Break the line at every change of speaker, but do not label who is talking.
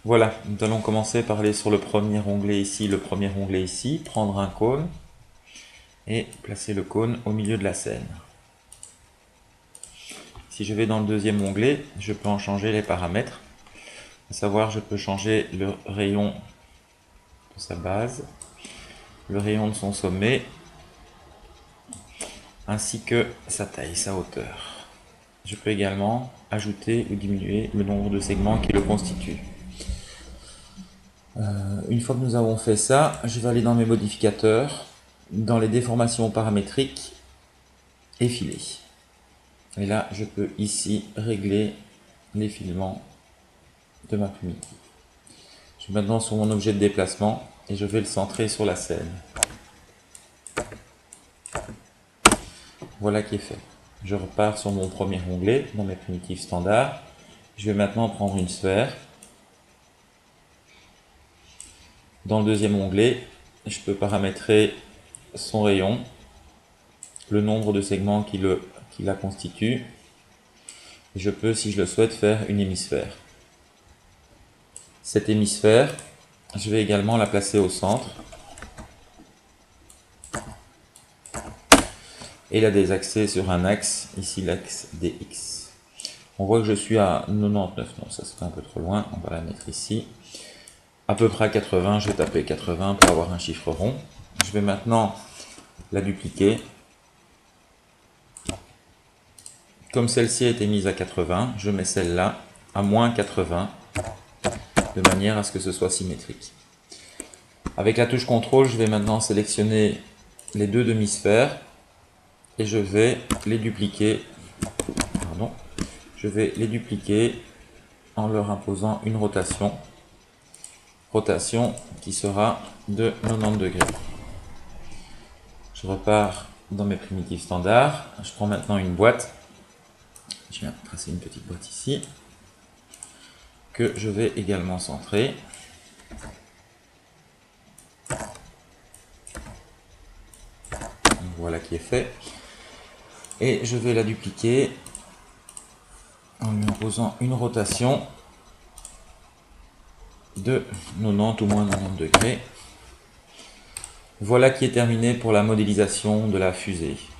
Voilà, nous allons commencer par aller sur le premier onglet ici, prendre un cône et placer le cône au milieu de la scène. Si je vais dans le deuxième onglet, je peux en changer les paramètres. À savoir, je peux changer le rayon de sa base, le rayon de son sommet, ainsi que sa taille, sa hauteur. Je peux également ajouter ou diminuer le nombre de segments qui le constituent. Une fois que nous avons fait ça, je vais aller dans mes modificateurs, dans les déformations paramétriques et filer. Et là, je peux ici régler les filements de ma primitive. Je suis maintenant sur mon objet de déplacement et je vais le centrer sur la scène. Voilà qui est fait. Je repars sur mon premier onglet dans mes primitives standards. Je vais maintenant prendre une sphère. Dans le deuxième onglet, je peux paramétrer son rayon, le nombre de segments qui la constituent. Je peux, si je le souhaite, faire une hémisphère. Cette hémisphère, je vais également la placer au centre et la désaxer sur un axe, ici l'axe DX. On voit que je suis à 99, non ça serait un peu trop loin, on va la mettre ici. À peu près à 80, je vais taper 80 pour avoir un chiffre rond. Je vais maintenant la dupliquer. Comme celle-ci a été mise à 80, je mets celle-là à moins 80, de manière à ce que ce soit symétrique. Avec la touche CTRL, je vais maintenant sélectionner les deux demi-sphères et je vais les dupliquer. Je vais les dupliquer en leur imposant une rotation qui sera de 90 degrés. Je repars dans mes primitives standards. Je prends maintenant une boîte. Je viens tracer une petite boîte ici que je vais également centrer. Voilà qui est fait. Et je vais la dupliquer en lui imposant une rotation de 90 ou moins 90 degrés. Voilà qui est terminé pour la modélisation de la fusée.